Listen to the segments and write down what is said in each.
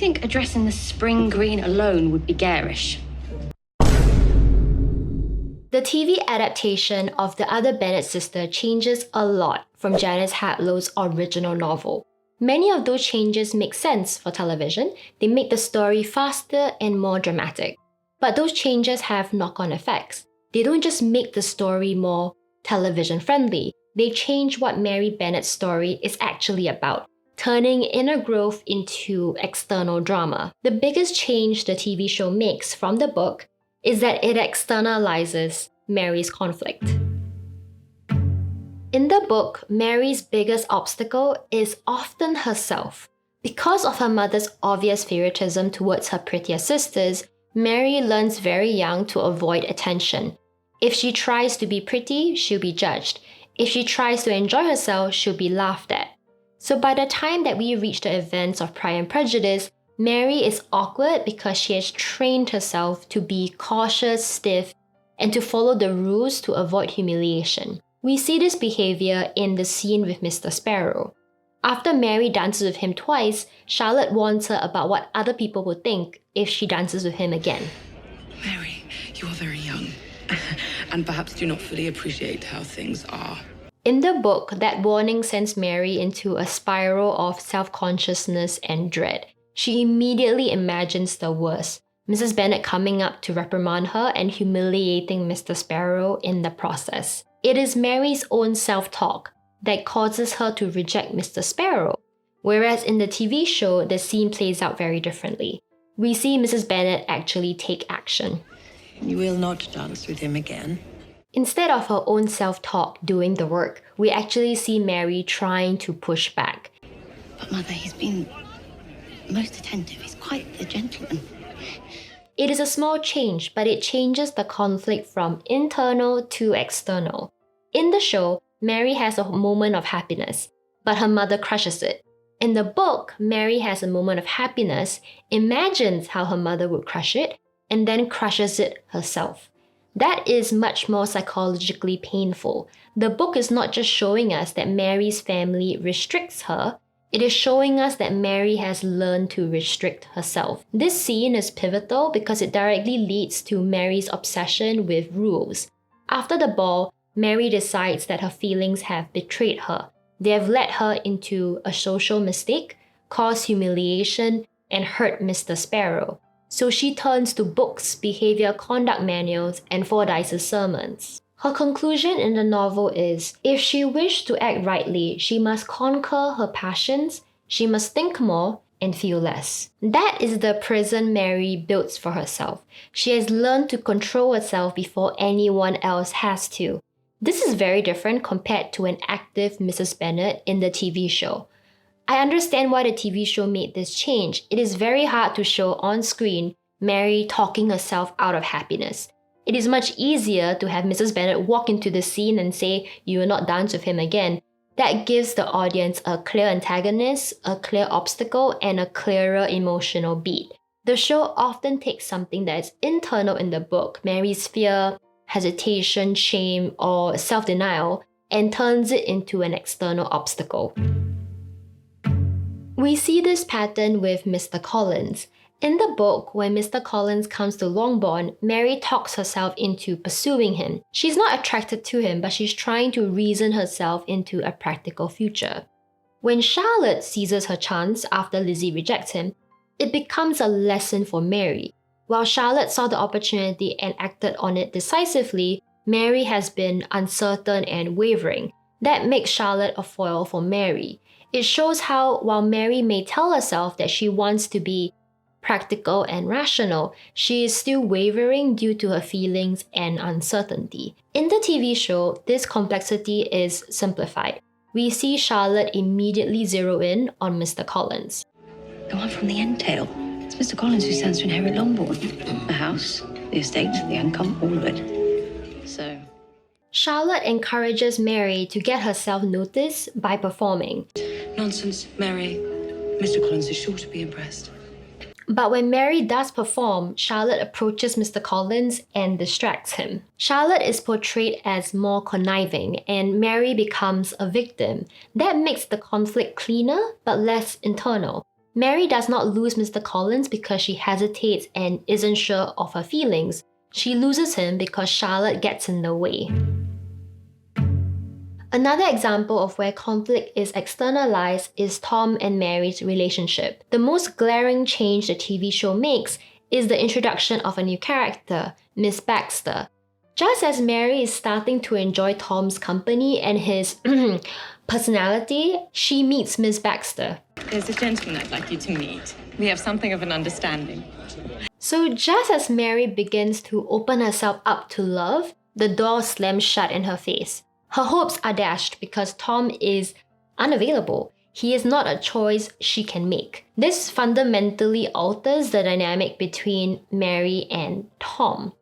think addressing the spring green alone would be garish? The TV adaptation of The Other Bennet Sister changes a lot from Janice Hadlow's original novel. Many of those changes make sense for television. They make the story faster and more dramatic. But those changes have knock-on effects. They don't just make the story more television-friendly. They change what Mary Bennet's story is actually about, turning inner growth into external drama. The biggest change the TV show makes from the book is that it externalizes Mary's conflict. In the book, Mary's biggest obstacle is often herself. Because of her mother's obvious favoritism towards her prettier sisters, Mary learns very young to avoid attention. If she tries to be pretty, she'll be judged. If she tries to enjoy herself, she'll be laughed at. So by the time that we reach the events of Pride and Prejudice, Mary is awkward because she has trained herself to be cautious, stiff, and to follow the rules to avoid humiliation. We see this behavior in the scene with Mr. Sparrow. After Mary dances with him twice, Charlotte warns her about what other people will think if she dances with him again. Mary, you are very young, and perhaps do not fully appreciate how things are. In the book, that warning sends Mary into a spiral of self-consciousness and dread. She immediately imagines the worst, Mrs. Bennet coming up to reprimand her and humiliating Mr. Sparrow in the process. It is Mary's own self-talk that causes her to reject Mr. Sparrow, whereas in the TV show, the scene plays out very differently. We see Mrs. Bennet actually take action. You will not dance with him again. Instead of her own self-talk doing the work, we actually see Mary trying to push back. But Mother, he's been most attentive. He's quite the gentleman. It is a small change, but it changes the conflict from internal to external. In the show, Mary has a moment of happiness, but her mother crushes it. In the book, Mary has a moment of happiness, imagines how her mother would crush it, and then crushes it herself. That is much more psychologically painful. The book is not just showing us that Mary's family restricts her, it is showing us that Mary has learned to restrict herself. This scene is pivotal because it directly leads to Mary's obsession with rules. After the ball, Mary decides that her feelings have betrayed her. They have led her into a social mistake, caused humiliation, and hurt Mr. Sparrow. So she turns to books, behavior conduct manuals, and Fordyce's sermons. Her conclusion in the novel is, if she wished to act rightly, she must conquer her passions, she must think more, and feel less. That is the prison Mary builds for herself. She has learned to control herself before anyone else has to. This is very different compared to an active Mrs. Bennet in the TV show. I understand why the TV show made this change. It is very hard to show on screen Mary talking herself out of happiness. It is much easier to have Mrs. Bennet walk into the scene and say, "You will not dance with him again." That gives the audience a clear antagonist, a clear obstacle, and a clearer emotional beat. The show often takes something that is internal in the book, Mary's fear, hesitation, shame, or self-denial, and turns it into an external obstacle. We see this pattern with Mr. Collins. In the book, when Mr. Collins comes to Longbourn, Mary talks herself into pursuing him. She's not attracted to him, but she's trying to reason herself into a practical future. When Charlotte seizes her chance after Lizzie rejects him, it becomes a lesson for Mary. While Charlotte saw the opportunity and acted on it decisively, Mary has been uncertain and wavering. That makes Charlotte a foil for Mary. It shows how, while Mary may tell herself that she wants to be practical and rational, she is still wavering due to her feelings and uncertainty. In the TV show, this complexity is simplified. We see Charlotte immediately zero in on Mr. Collins. The one from the entail. It's Mr. Collins who stands to inherit Longbourn. The house, the estate, the income, all of it. So... Charlotte encourages Mary to get herself noticed by performing. Nonsense, Mary. Mr. Collins is sure to be impressed. But when Mary does perform, Charlotte approaches Mr. Collins and distracts him. Charlotte is portrayed as more conniving, and Mary becomes a victim. That makes the conflict cleaner, but less internal. Mary does not lose Mr. Collins because she hesitates and isn't sure of her feelings. She loses him because Charlotte gets in the way. Another example of where conflict is externalized is Tom and Mary's relationship. The most glaring change the TV show makes is the introduction of a new character, Miss Baxter. Just as Mary is starting to enjoy Tom's company and his personality, she meets Miss Baxter. There's a gentleman I'd like you to meet. We have something of an understanding. So just as Mary begins to open herself up to love, the door slams shut in her face. Her hopes are dashed because Tom is unavailable. He is not a choice she can make. This fundamentally alters the dynamic between Mary and Tom.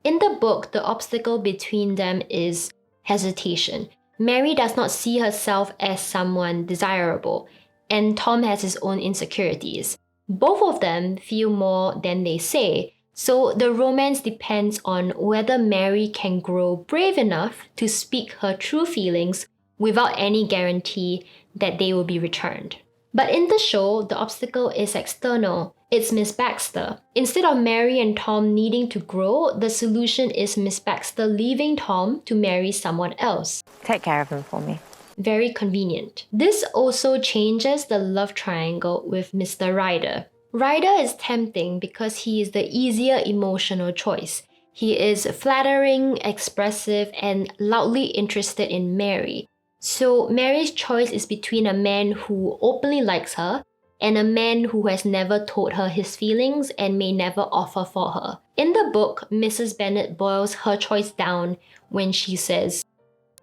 In the book, the obstacle between them is hesitation. Mary does not see herself as someone desirable, and Tom has his own insecurities. Both of them feel more than they say, so the romance depends on whether Mary can grow brave enough to speak her true feelings without any guarantee that they will be returned. But in the show, the obstacle is external. It's Miss Baxter. Instead of Mary and Tom needing to grow, the solution is Miss Baxter leaving Tom to marry someone else. Take care of him for me. Very convenient. This also changes the love triangle with Mr. Ryder. Ryder is tempting because he is the easier emotional choice. He is flattering, expressive, and loudly interested in Mary. So Mary's choice is between a man who openly likes her and a man who has never told her his feelings and may never offer for her. In the book, Mrs. Bennet boils her choice down when she says,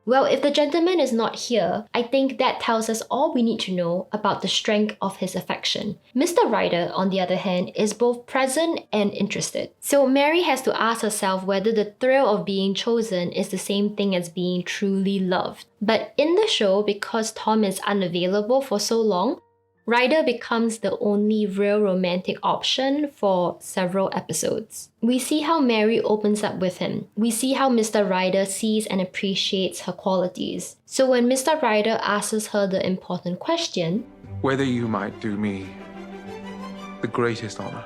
"Well, if the gentleman is not here, I think that tells us all we need to know about the strength of his affection." Mr. Ryder, on the other hand, is both present and interested. So Mary has to ask herself whether the thrill of being chosen is the same thing as being truly loved. But in the show, because Tom is unavailable for so long, Ryder becomes the only real romantic option for several episodes. We see how Mary opens up with him. We see how Mr. Ryder sees and appreciates her qualities. So when Mr. Ryder asks her the important question, whether you might do me the greatest honor.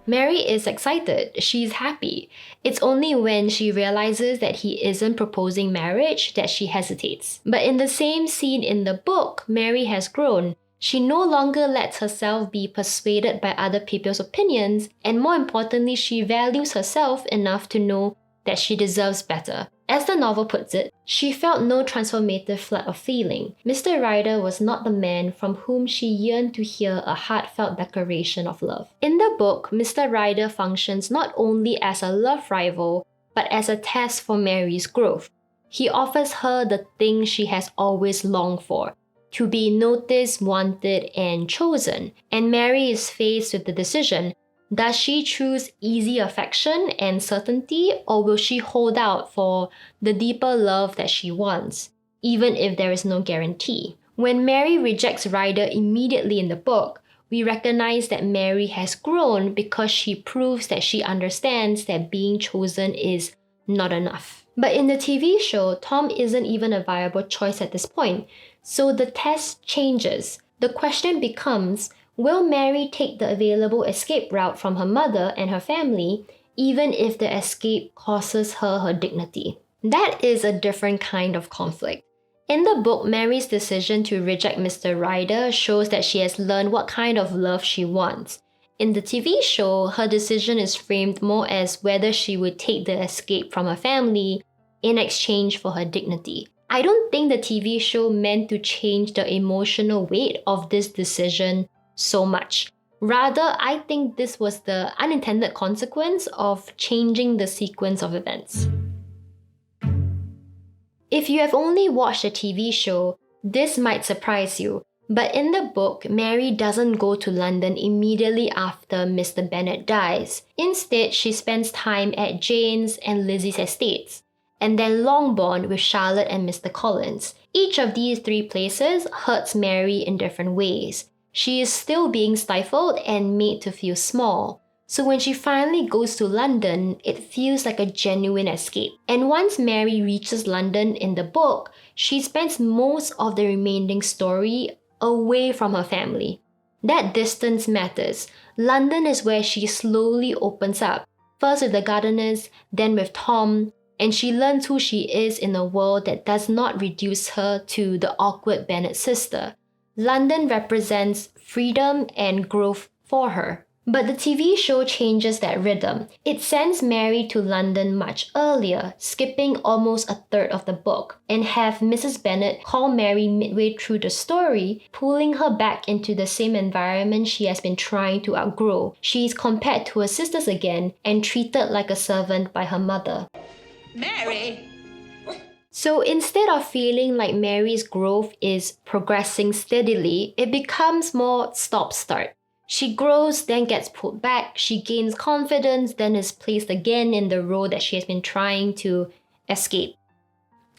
Mary is excited. She's happy. It's only when she realizes that he isn't proposing marriage that she hesitates. But in the same scene in the book, Mary has grown. She no longer lets herself be persuaded by other people's opinions, and more importantly, she values herself enough to know that she deserves better. As the novel puts it, she felt no transformative flood of feeling. Mr. Ryder was not the man from whom she yearned to hear a heartfelt declaration of love. In the book, Mr. Ryder functions not only as a love rival, but as a test for Mary's growth. He offers her the thing she has always longed for, to be noticed, wanted, and chosen. And Mary is faced with the decision, does she choose easy affection and certainty, or will she hold out for the deeper love that she wants, even if there is no guarantee? When Mary rejects Ryder immediately in the book, we recognize that Mary has grown because she proves that she understands that being chosen is not enough. But in the TV show, Tom isn't even a viable choice at this point. So the test changes. The question becomes, will Mary take the available escape route from her mother and her family, even if the escape costs her her dignity? That is a different kind of conflict. In the book, Mary's decision to reject Mr. Ryder shows that she has learned what kind of love she wants. In the TV show, her decision is framed more as whether she would take the escape from her family in exchange for her dignity. I don't think the TV show meant to change the emotional weight of this decision so much. Rather, I think this was the unintended consequence of changing the sequence of events. If you have only watched the TV show, this might surprise you. But in the book, Mary doesn't go to London immediately after Mr. Bennet dies. Instead, she spends time at Jane's and Lizzie's estates, and then Longbourn with Charlotte and Mr. Collins. Each of these three places hurts Mary in different ways. She is still being stifled and made to feel small. So when she finally goes to London, it feels like a genuine escape. And once Mary reaches London in the book, she spends most of the remaining story away from her family. That distance matters. London is where she slowly opens up, first with the Governess, then with Tom, and she learns who she is in a world that does not reduce her to the awkward Bennet sister. London represents freedom and growth for her. But the TV show changes that rhythm. It sends Mary to London much earlier, skipping almost a third of the book, and have Mrs. Bennet call Mary midway through the story, pulling her back into the same environment she has been trying to outgrow. She is compared to her sisters again and treated like a servant by her mother. Mary! So instead of feeling like Mary's growth is progressing steadily, it becomes more stop-start. She grows, then gets pulled back, she gains confidence, then is placed again in the role that she has been trying to escape.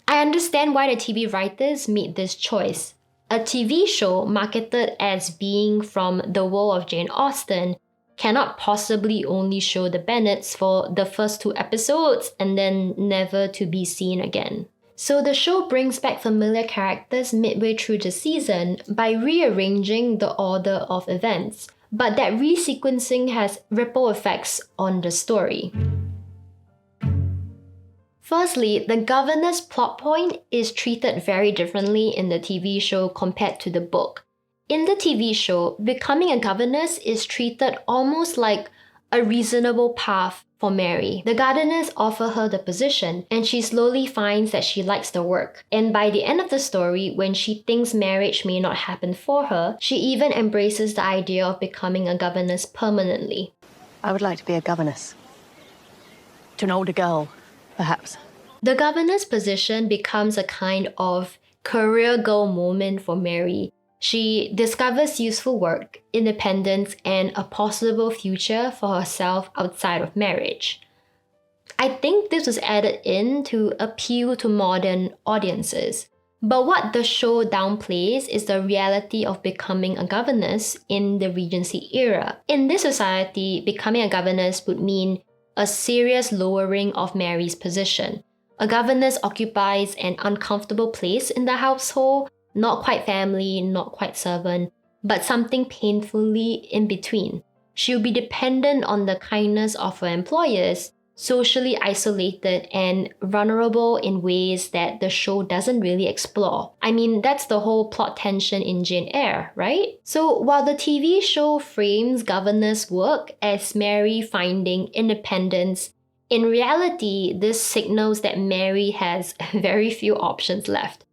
I understand why the TV writers made this choice. A TV show marketed as being from the world of Jane Austen cannot possibly only show the Bennets for the first 2 episodes and then never to be seen again. So the show brings back familiar characters midway through the season by rearranging the order of events. But that resequencing has ripple effects on the story. Firstly, the Governess plot point is treated very differently in the TV show compared to the book. In the TV show, becoming a governess is treated almost like a reasonable path for Mary. The Governess offers her the position, and she slowly finds that she likes the work. And by the end of the story, when she thinks marriage may not happen for her, she even embraces the idea of becoming a governess permanently. I would like to be a governess. To an older girl, perhaps. The governess position becomes a kind of career goal moment for Mary. She discovers useful work, independence, and a possible future for herself outside of marriage. I think this was added in to appeal to modern audiences. But what the show downplays is the reality of becoming a governess in the Regency era. In this society, becoming a governess would mean a serious lowering of Mary's position. A governess occupies an uncomfortable place in the household, not quite family, not quite servant, but something painfully in between. She'll be dependent on the kindness of her employers, socially isolated and vulnerable in ways that the show doesn't really explore. I mean, that's the whole plot tension in Jane Eyre, right? So while the TV show frames governess work as Mary finding independence, in reality, this signals that Mary has very few options left.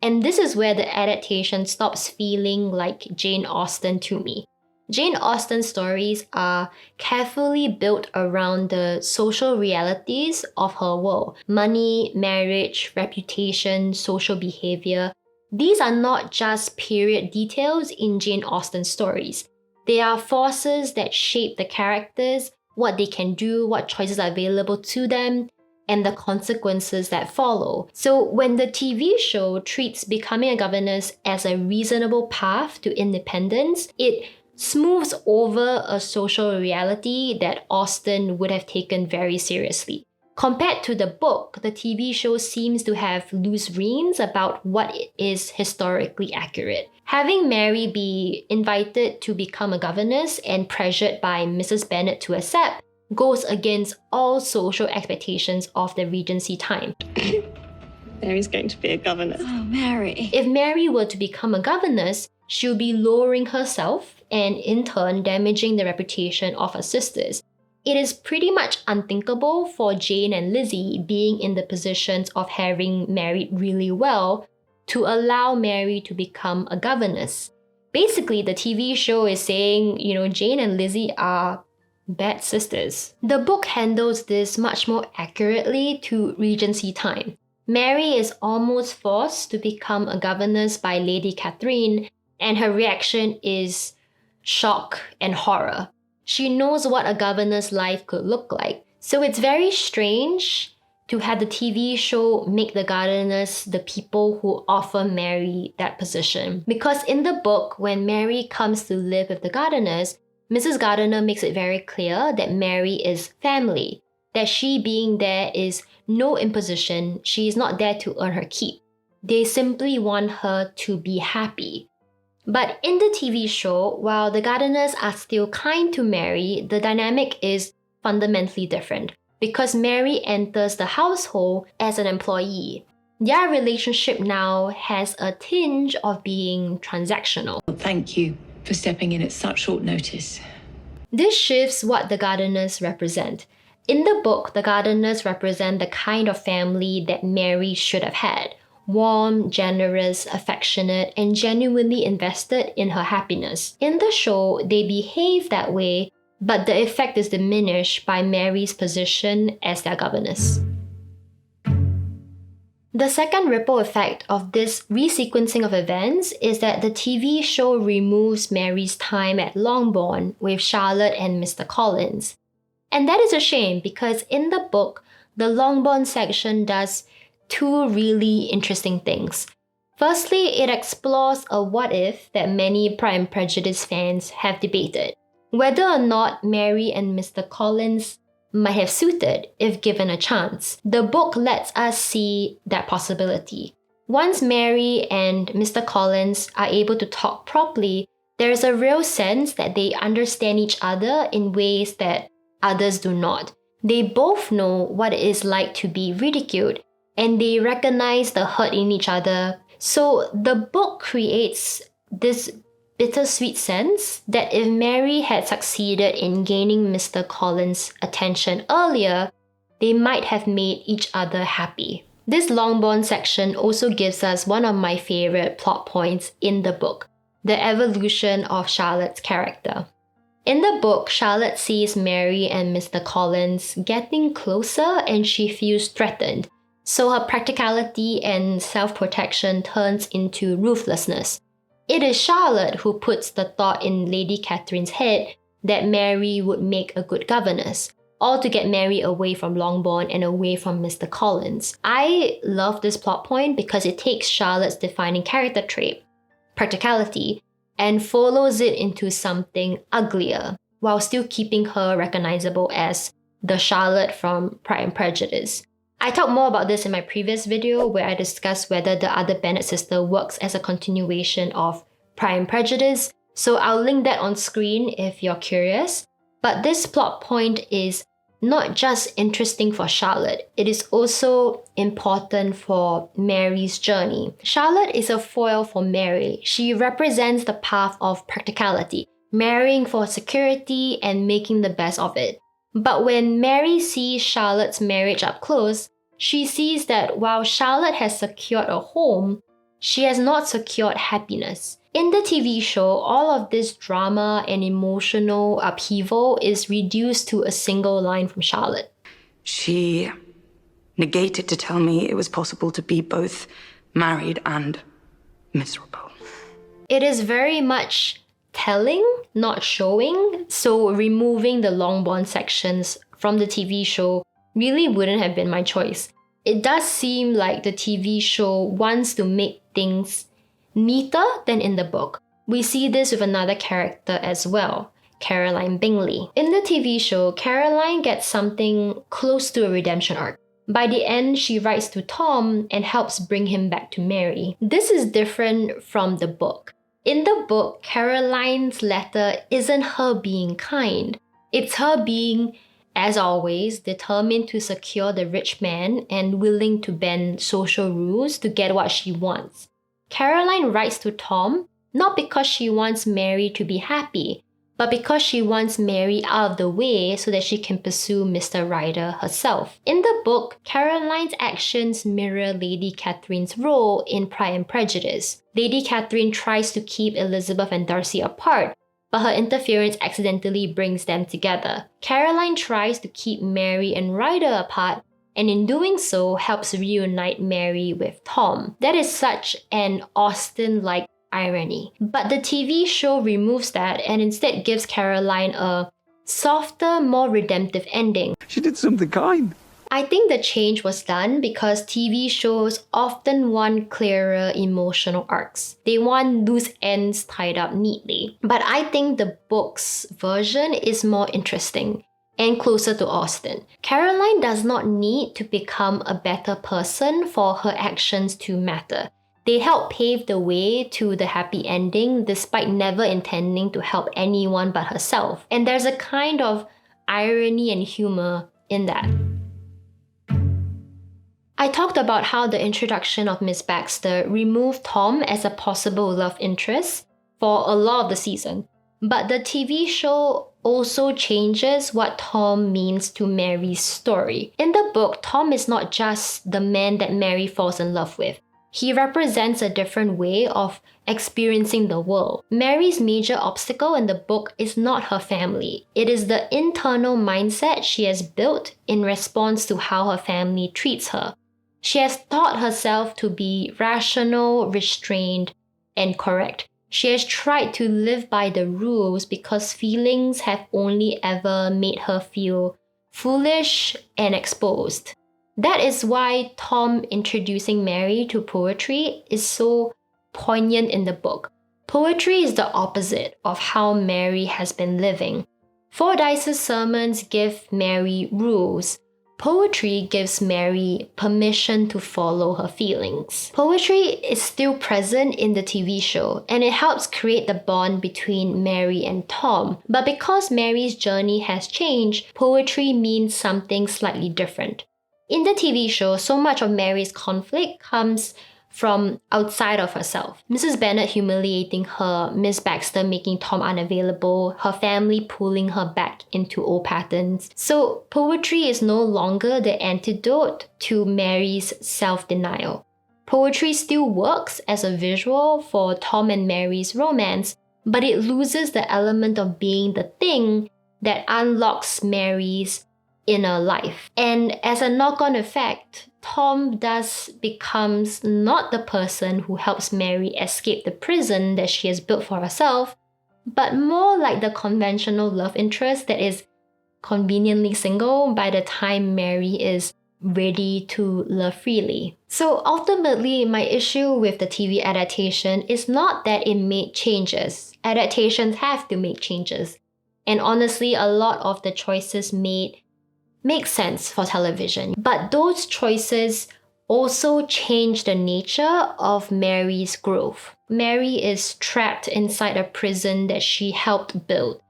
And this is where the adaptation stops feeling like Jane Austen to me. Jane Austen's stories are carefully built around the social realities of her world. Money, marriage, reputation, social behavior. These are not just period details in Jane Austen's stories. They are forces that shape the characters, what they can do, what choices are available to them, and the consequences that follow. So when the TV show treats becoming a governess as a reasonable path to independence, it smooths over a social reality that Austen would have taken very seriously. Compared to the book, the TV show seems to have loose reins about what is historically accurate. Having Mary be invited to become a governess and pressured by Mrs. Bennet to accept goes against all social expectations of the Regency time. Mary's going to be a governess. Oh, Mary. If Mary were to become a governess, she'll be lowering herself and in turn damaging the reputation of her sisters. It is pretty much unthinkable for Jane and Lizzie, being in the positions of having married really well, to allow Mary to become a governess. Basically, the TV show is saying, Jane and Lizzie are bad sisters. The book handles this much more accurately to Regency time. Mary is almost forced to become a governess by Lady Catherine, and her reaction is shock and horror. She knows what a governess life could look like. So it's very strange to have the TV show make the governess the people who offer Mary that position. Because in the book, when Mary comes to live with the governess, Mrs. Gardiner makes it very clear that Mary is family, that she being there is no imposition, she is not there to earn her keep. They simply want her to be happy. But in the TV show, while the Gardeners are still kind to Mary, the dynamic is fundamentally different because Mary enters the household as an employee. Their relationship now has a tinge of being transactional. Thank you for stepping in at such short notice. This shifts what the Gardeners represent. In the book, the Gardeners represent the kind of family that Mary should have had. Warm, generous, affectionate, and genuinely invested in her happiness. In the show, they behave that way, but the effect is diminished by Mary's position as their governess. The second ripple effect of this resequencing of events is that the TV show removes Mary's time at Longbourn with Charlotte and Mr. Collins. And that is a shame because in the book, the Longbourn section does two really interesting things. Firstly, it explores a what if that many Pride and Prejudice fans have debated. Whether or not Mary and Mr. Collins might have suited if given a chance. The book lets us see that possibility. Once Mary and Mr. Collins are able to talk properly, there is a real sense that they understand each other in ways that others do not. They both know what it is like to be ridiculed, and they recognize the hurt in each other. So the book creates this bittersweet sense that if Mary had succeeded in gaining Mr. Collins' attention earlier, they might have made each other happy. This Longbourn section also gives us one of my favorite plot points in the book, the evolution of Charlotte's character. In the book, Charlotte sees Mary and Mr. Collins getting closer and she feels threatened. So her practicality and self-protection turns into ruthlessness. It is Charlotte who puts the thought in Lady Catherine's head that Mary would make a good governess, all to get Mary away from Longbourn and away from Mr. Collins. I love this plot point because it takes Charlotte's defining character trait, practicality, and follows it into something uglier, while still keeping her recognizable as the Charlotte from Pride and Prejudice. I talked more about this in my previous video where I discussed whether the Other Bennet Sister works as a continuation of Pride and Prejudice, so I'll link that on screen if you're curious. But this plot point is not just interesting for Charlotte, it is also important for Mary's journey. Charlotte is a foil for Mary. She represents the path of practicality, marrying for security and making the best of it. But when Mary sees Charlotte's marriage up close, she sees that while Charlotte has secured a home, she has not secured happiness. In the TV show, all of this drama and emotional upheaval is reduced to a single line from Charlotte. She negated to tell me it was possible to be both married and miserable. It is very much telling, not showing, so removing the Longbourn sections from the TV show really wouldn't have been my choice. It does seem like the TV show wants to make things neater than in the book. We see this with another character as well, Caroline Bingley. In the TV show, Caroline gets something close to a redemption arc. By the end, she writes to Tom and helps bring him back to Mary. This is different from the book. In the book, Caroline's letter isn't her being kind. It's her being, as always, determined to secure the rich man and willing to bend social rules to get what she wants. Caroline writes to Tom not because she wants Mary to be happy, but because she wants Mary out of the way so that she can pursue Mr. Ryder herself. In the book, Caroline's actions mirror Lady Catherine's role in Pride and Prejudice. Lady Catherine tries to keep Elizabeth and Darcy apart, but her interference accidentally brings them together. Caroline tries to keep Mary and Ryder apart, and in doing so helps reunite Mary with Tom. That is such an Austen-like irony. But the TV show removes that and instead gives Caroline a softer, more redemptive ending. She did something kind. I think the change was done because TV shows often want clearer emotional arcs. They want loose ends tied up neatly. But I think the book's version is more interesting and closer to Austen. Caroline does not need to become a better person for her actions to matter. They help pave the way to the happy ending despite never intending to help anyone but herself. And there's a kind of irony and humor in that. I talked about how the introduction of Miss Baxter removed Tom as a possible love interest for a lot of the season. But the TV show also changes what Tom means to Mary's story. In the book, Tom is not just the man that Mary falls in love with. He represents a different way of experiencing the world. Mary's major obstacle in the book is not her family. It is the internal mindset she has built in response to how her family treats her. She has taught herself to be rational, restrained, and correct. She has tried to live by the rules because feelings have only ever made her feel foolish and exposed. That is why Tom introducing Mary to poetry is so poignant in the book. Poetry is the opposite of how Mary has been living. Fordyce's sermons give Mary rules. Poetry gives Mary permission to follow her feelings. Poetry is still present in the TV show, and it helps create the bond between Mary and Tom. But because Mary's journey has changed, poetry means something slightly different. In the TV show, so much of Mary's conflict comes from outside of herself. Mrs. Bennet humiliating her, Miss Baxter making Tom unavailable, her family pulling her back into old patterns. So poetry is no longer the antidote to Mary's self-denial. Poetry still works as a visual for Tom and Mary's romance, but it loses the element of being the thing that unlocks Mary's inner life. And as a knock-on effect, Tom thus becomes not the person who helps Mary escape the prison that she has built for herself, but more like the conventional love interest that is conveniently single by the time Mary is ready to love freely. So ultimately, my issue with the TV adaptation is not that it made changes. Adaptations have to make changes. And honestly, a lot of the choices made make sense for television. But those choices also change the nature of Mary's growth. Mary is trapped inside a prison that she helped build.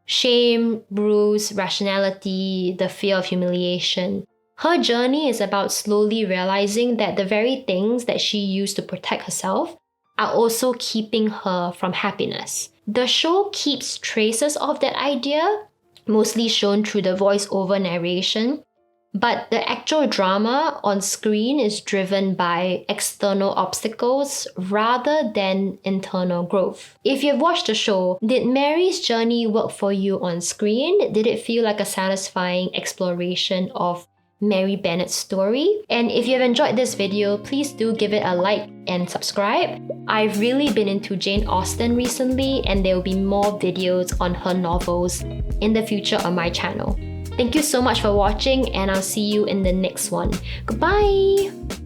Shame, bruise, rationality, the fear of humiliation. Her journey is about slowly realizing that the very things that she used to protect herself are also keeping her from happiness. The show keeps traces of that idea, mostly shown through the voice-over narration, but the actual drama on screen is driven by external obstacles rather than internal growth. If you've watched the show, did Mary's journey work for you on screen? Did it feel like a satisfying exploration of Mary Bennet's story? And if you've enjoyed this video, please do give it a like and subscribe. I've really been into Jane Austen recently, and there will be more videos on her novels in the future on my channel. Thank you so much for watching, and I'll see you in the next one. Goodbye!